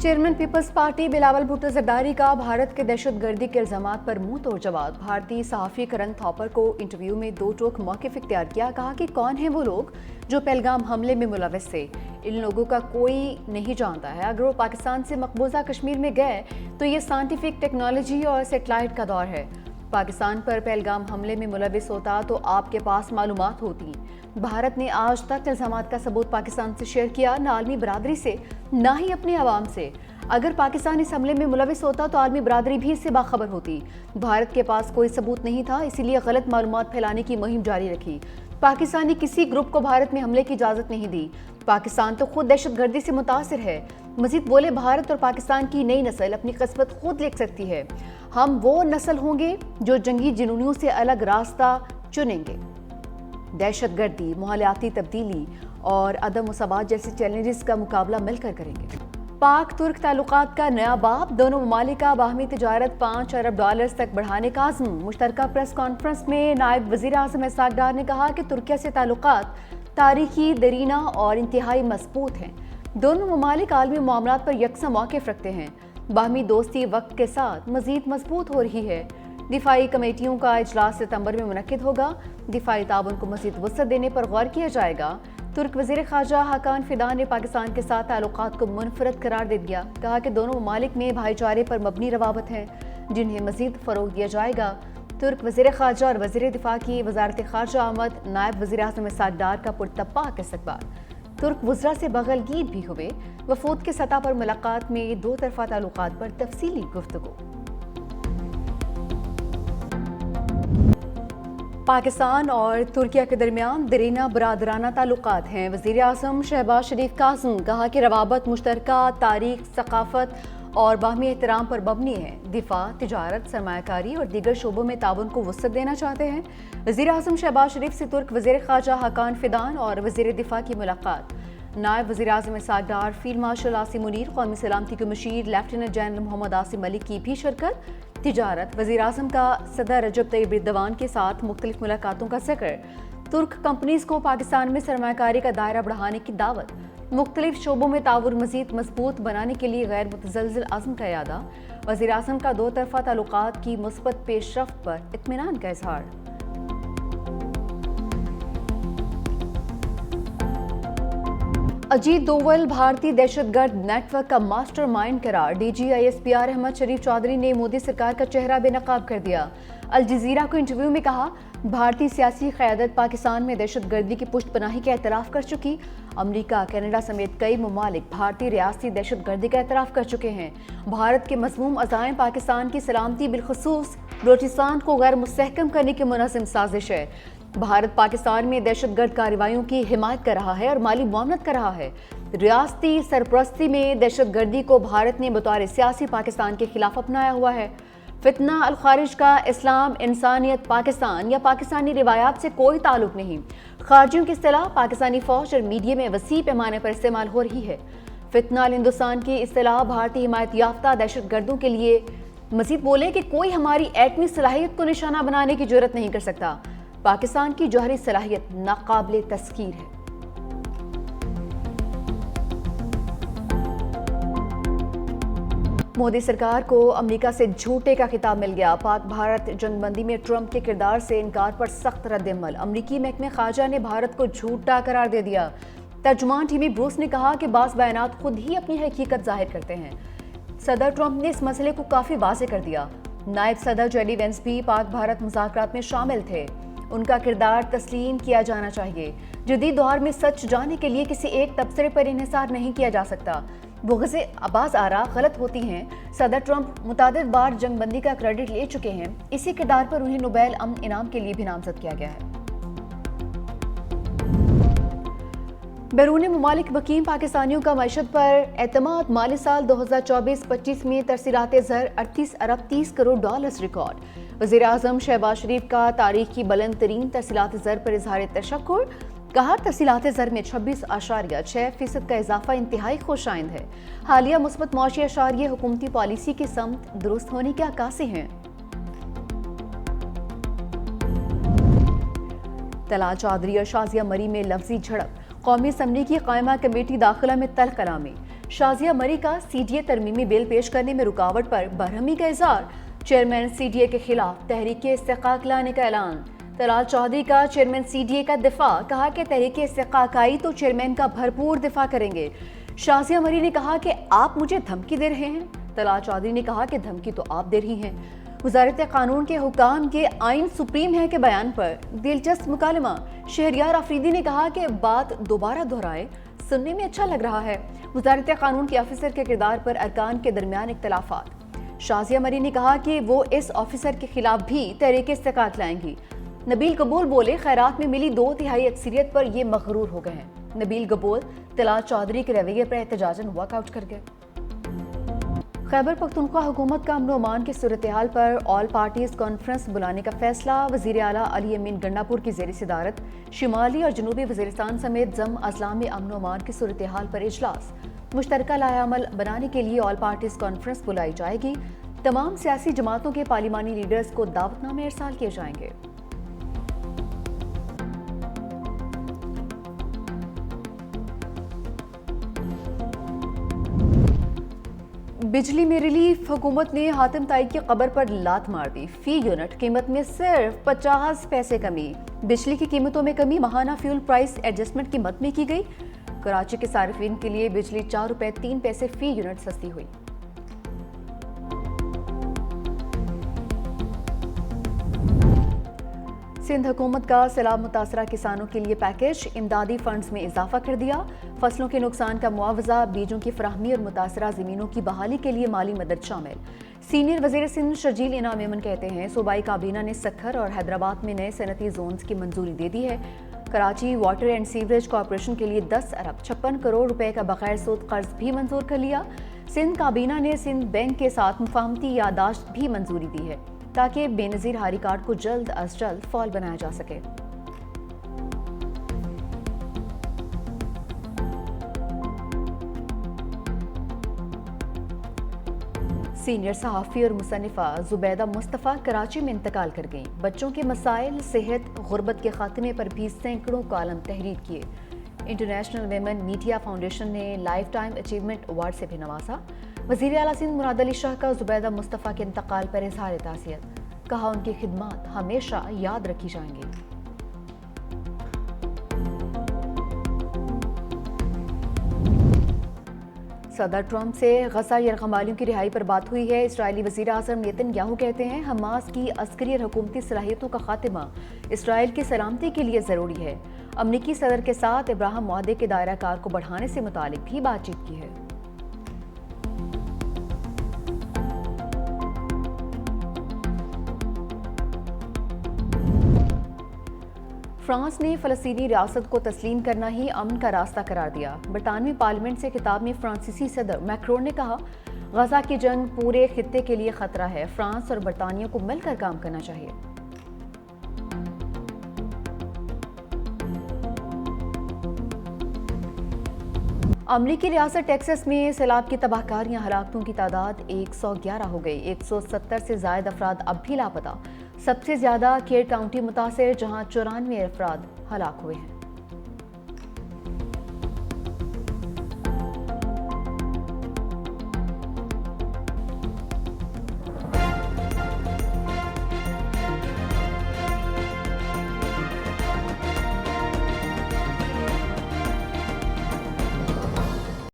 Chairman Peoples Party Bilawal Bhutto Zardari का भारत के दहशतगर्दी के इल्जामात पर मुंह तोड़ जवाब। भारतीय सहाफ़ी करण थॉपर को इंटरव्यू में दो टोक मौक़िफ़ इख्तियार किया। कहा कि कौन हैं वो लोग जो पहलगाम हमले में मुलव्वस थे। इन लोगों का कोई नहीं जानता है। अगर वो पाकिस्तान से मकबूजा कश्मीर में गए तो ये साइंटिफिक टेक्नोलॉजी और सेटेलाइट का दौर है। पाकिस्तान पर पहलगाम हमले में मुलव्वस होता तो आपके पास मालूमात होती। भारत ने आज तक इल्जामात का सबूत पाकिस्तान से शेयर किया, ना आलमी बरादरी से, ना ही अपने अवाम से। अगर पाकिस्तान इस हमले में मुलव्वस होता तो आलमी बरादरी भी इससे बाखबर होती। भारत के पास कोई सबूत नहीं था, इसीलिए गलत मालूमात फैलाने की मुहिम जारी रखी। पाकिस्तान ने किसी ग्रुप को भारत में हमले की इजाज़त नहीं दी। पाकिस्तान तो खुद दहशतगर्दी से मुतासिर है। मजीद बोले, भारत और पाकिस्तान की नई नस्ल अपनी किस्मत खुद लिख सकती है। हम वो नस्ल होंगे जो जंगी जुनूनियों से अलग रास्ता चुनेंगे। दहशतगर्दी, माहौलियाती तब्दीली और अदम मुसावात जैसे चैलेंजेस का मुकाबला मिलकर करेंगे। पाक तुर्क ताल्लुकात का नया बाब, दोनों ममालिक का बाहमी तिजारत $5 अरब तक बढ़ाने का आज़म। मुश्तरका प्रेस कॉन्फ्रेंस में नायब वज़ीर आज़म इसहाक डार ने कहा कि तुर्किया से ताल्लुकात तारीखी, दरीना और इंतहाई मजबूत हैं। दोनों ममालिक आलमी मामलात पर यकसा मौक़िफ़ रखते हैं। बाहमी दोस्ती वक्त के साथ मज़ीद मजबूत हो रही है। दिफाई कमेटियों का इजलास सितंबर में मुनक्किद होगा। दिफाई ताउन को मज़ीद वसअत देने पर गौर किया जाएगा। तुर्क वज़ीर ख़ारजा हाकान फ़िदान ने पाकिस्तान के साथ ताल्लुकात को मुनफरद करार दे दिया। कहा कि दोनों ममालिक में भाईचारे पर मबनी रवाबत हैं, जिन्हें मज़ीद फ़रोग़ दिया जाएगा। तुर्क वज़ीर ख़ारजा और वज़ीर दिफा की वज़ारत ख़ारजा आमद, नायब वज़ीर आज़म इसहाक डार का पुरतपाक इस्तक़बाल। तुर्क वज़रा से बगलगीर भी हुए। वफ़ूद के सतह पर मुलाकात में दो तरफ़ा ताल्लुकात पर तफसीली गुफ्तगू। पाकिस्तान और तुर्किया के दरमियान दरीना बरादराना ताल्लुकात हैं। वज़ीर आज़म शहबाज शरीफ कासिम कहा कि रवाबत मुश्तरका तारीख, सकाफत और बाहमी एहतराम पर मबनी है। दिफा, तिजारत, सरमायाकारी और दीगर शोबों में ताउन को वसअत देना चाहते हैं। वज़ीर आज़म शहबाज शरीफ से तुर्क वज़ीर ख़ारजा हाकान फ़िदान और वज़ीर दिफा की मुलाकात। नायब वज़ीर आज़म इसहाक डार, फील्ड मार्शल आसिम मुनीर, कौमी सलामती के मुशीर लेफ्टिनेंट जनरल मोहम्मद आसिम मलिक की भी शिरकत। तिजारत, वज़ीर आज़म का सदर रजब तैयब एर्दोगान के साथ मुख्तलिफ मुलाकातों का जिक्र। तुर्क कंपनीज़ को पाकिस्तान में सरमायाकारी का दायरा बढ़ाने की दावत। मुख्तलिफ शोबों में ताउन मज़ीद मजबूत बनाने के लिए गैर मुतज़लज़िल अज़्म का इरादा। वज़ीर आज़म का दो तरफ़ा ताल्लुकात की मुस्बत पेशरफ्त पर इत्मीनान का इज़हार। अजीत दोवल भारतीय दहशतगर्द नेटवर्क का मास्टर माइंड करार। DGISPR अहमद शरीफ चौधरी ने मोदी सरकार का चेहरा बेनकाब कर दिया। अल जज़ीरा को इंटरव्यू में कहा, भारतीय सियासी क़यादत पाकिस्तान में दहशतगर्दी की पुष्टपनाही का एतराफ़ कर चुकी। अमरीका, कनाडा समेत कई ममालिक भारतीय रियासती दहशतगर्दी का एतराफ़ कर चुके हैं। भारत के मज़मूम अज़ाइम पाकिस्तान की सलामती बिलखुसूस बलूचिस्तान को गैर मुस्तहकम करने की मुनज़्ज़म साजिश है। भारत पाकिस्तान में दहशतगर्द कार्रवाइयों की हिमायत कर रहा है और माली मुआवनत कर रहा है। रियासती सरपरस्ती में दहशतगर्दी को भारत ने बतौर सियासी पाकिस्तान के खिलाफ अपनाया हुआ है। फितना अल खारिज का इस्लाम, इंसानियत, पाकिस्तान या पाकिस्तानी रिवायात से कोई ताल्लुक नहीं। खारजियों की इस्तिलाह पाकिस्तानी फौज और मीडिया में वसी पैमाने पर इस्तेमाल हो रही है। फितना अल हिंदुस्तान की इस्तिलाह भारतीय हिमायत याफ्ता दहशतगर्दों के लिए। मजीद बोले कि कोई हमारी एटमी सलाहियत को निशाना बनाने की जुर्रत नहीं कर सकता। पाकिस्तान की जौहरी सलाहियत नाकाबिले तस्कीर है। मोदी सरकार को अमेरिका से झूठे का खिताब मिल गया। पाक भारत जंगबंदी में ट्रंप के किरदार से इनकार पर सख्त रद्द-ए-अमल। अमरीकी महकमे खारजा ने भारत को झूठा करार दे दिया। तर्जुमान टीमी ब्रूस ने कहा कि बाज़ बयानात खुद ही अपनी हकीकत जाहिर करते हैं। सदर ट्रंप ने इस मसले को काफ़ी वाज़ेह कर दिया। नायब सदर जेडी वेंस भी पाक भारत मुज़ाकरात में शामिल थे। उनका किरदार तस्लीम किया जाना चाहिए। जदीद दौर में सच जानने के लिए किसी एक तबसरे पर इन्हिसार नहीं किया जा सकता। बुग़्ज़ अब्बास आरा गलत होती हैं। सदर ट्रंप मुतादिद बार जंगबंदी का क्रेडिट ले चुके हैं। इसी किरदार पर उन्हें नोबेल अमन इनाम के लिए भी नामज़द किया गया है। बैरून मुमालिक मुकीम पाकिस्तानियों का मईशत पर एतमाद। माली साल 2024-25 में तरसीलात ज़र 38 अरब 30 करोड़ डॉलर्स रिकॉर्ड। वज़ीर आज़म शहबाज शरीफ का तारीख की बुलंद तरीन तरसीलात ज़र पर इज़हार तशक्कुर। कहा, तरसीलात ज़र में 26.6% का इजाफा इंतहाई खुशाइंद है। हालिया मुस्बत मौशी अशारिये हुकूमती पॉलिसी की समत दुरुस्त होने के अक्कासी हैं। तला चौधरी और शाजिया मरी में लफ्जी झड़प। कौमी असम्बली की कायमा कमेटी दाखिला में तल्ख कलामी। شازیہ مری کا سی ڈی اے ترمیمی بل پیش کرنے میں رکاوٹ پر برہمی کا اظہار، چیئرمین سی ڈی اے کے خلاف تحریک استحقاق لانے کا اعلان۔ طلال چودھری کا چیئرمین سی ڈی اے کا دفاع، کہا کہ تحریک استحقاق آئی تو چیئرمین کا بھرپور دفاع کریں گے۔ شازیہ مری نے کہا کہ آپ مجھے دھمکی دے رہے ہیں۔ طلال چودھری نے کہا کہ دھمکی تو آپ دے رہی ہیں۔ وزارت قانون کے حکام کے آئین سپریم ہے کے بیان پر دلچسپ مکالمہ، شہریار آفریدی نے کہا کہ بات دوبارہ دہرائے، سننے میں اچھا لگ رہا ہے۔ وزارت قانون کے آفیسر کے کردار پر ارکان کے درمیان اختلافات، شازیہ مری نے کہا کہ وہ اس آفیسر کے خلاف بھی تحریک استحقاق لائیں گی۔ نبیل قبول بولے خیرات میں ملی 2/3 اکثریت پر یہ مغرور ہو گئے ہیں۔ نبیل قبول طلال چودھری کے رویے پر احتجاجاً واک آؤٹ کر گئے۔ خیبر پختونخوا حکومت کا امن و امان کی صورتحال پر آل پارٹیز کانفرنس بلانے کا فیصلہ، وزیر اعلیٰ علی امین گنڈاپور کی زیر صدارت شمالی اور جنوبی وزیرستان سمیت ضم اضلاع میں امن و امان کی صورتحال پر اجلاس، مشترکہ لائحہ عمل بنانے کے لیے آل پارٹیز کانفرنس بلائی جائے گی۔ تمام سیاسی جماعتوں کے پارلیمانی لیڈرز کو دعوت نامے ارسال کیے جائیں گے۔ بجلی میں ریلیف، حکومت نے حاتم طائی کی قبر پر لات مار دی، فی یونٹ قیمت میں صرف 50 پیسے کمی۔ بجلی کی قیمتوں میں کمی ماہانہ فیول پرائس ایڈجسٹمنٹ کی مد میں کی گئی۔ کراچی کے صارفین کے لیے بجلی 4 روپے 3 پیسے فی یونٹ سستی ہوئی۔ سندھ حکومت کا سیلاب متاثرہ کسانوں کے لیے پیکج، امدادی فنڈز میں اضافہ کر دیا۔ فصلوں کے نقصان کا معاوضہ، بیجوں کی فراہمی اور متاثرہ زمینوں کی بحالی کے لیے مالی مدد شامل۔ سینئر وزیر سندھ شرجیل انعام ایمن کہتے ہیں صوبائی کابینہ نے سکھر اور حیدرآباد میں نئے صنعتی زونز کی منظوری دے دی ہے۔ Karachi water and sewerage corporation کے لیے 10 ارب 56 کروڑ روپے کا بغیر سود قرض بھی منظور کر لیا۔ سندھ کابینہ نے سندھ بینک کے ساتھ مفاہمتی یادداشت بھی منظوری دی ہے تاکہ بے نظیر ہاری کارڈ کو جلد از جلد فعال بنایا جا سکے۔ سینئر صحافی اور مصنفہ زبیدہ مصطفیٰ کراچی میں انتقال کر گئیں۔ بچوں کے مسائل، صحت، غربت کے خاتمے پر بھی سینکڑوں کالم تحریر کیے۔ انٹرنیشنل ویمن میڈیا فاؤنڈیشن نے لائف ٹائم اچیومنٹ ایوارڈ سے بھی نوازا۔ وزیر اعلیٰ سندھ مراد علی شاہ کا زبیدہ مصطفیٰ کے انتقال پر اظہار تعزیت، کہا ان کی خدمات ہمیشہ یاد رکھی جائیں گی۔ صدر ٹرمپ سے غزہ یرغمالیوں کی رہائی پر بات ہوئی ہے۔ اسرائیلی وزیر اعظم نیتن یاہو کہتے ہیں حماس کی عسکری اور حکومتی صلاحیتوں کا خاتمہ اسرائیل کی سلامتی کے لیے ضروری ہے۔ امریکی صدر کے ساتھ ابراہم معاہدے کے دائرہ کار کو بڑھانے سے متعلق بھی بات چیت کی ہے۔ فرانس نے فلسطینی ریاست کو تسلیم کرنا ہی امن کا راستہ قرار دیا۔ برطانوی پارلیمنٹ سے خطاب میں فرانسیسی صدر میکرون نے کہا غزہ کی جنگ پورے خطے کے لیے خطرہ ہے، فرانس اور برطانیہ کو مل کر کام کرنا چاہیے۔ امریکی ریاست ٹیکساس میں سیلاب کی تباہ کاریاں، ہلاکتوں کی تعداد 111 ہو گئی، 170 سے زائد افراد اب بھی لاپتہ۔ سب سے زیادہ کیئر کاؤنٹی متاثر، جہاں 94 افراد ہلاک ہوئے ہیں۔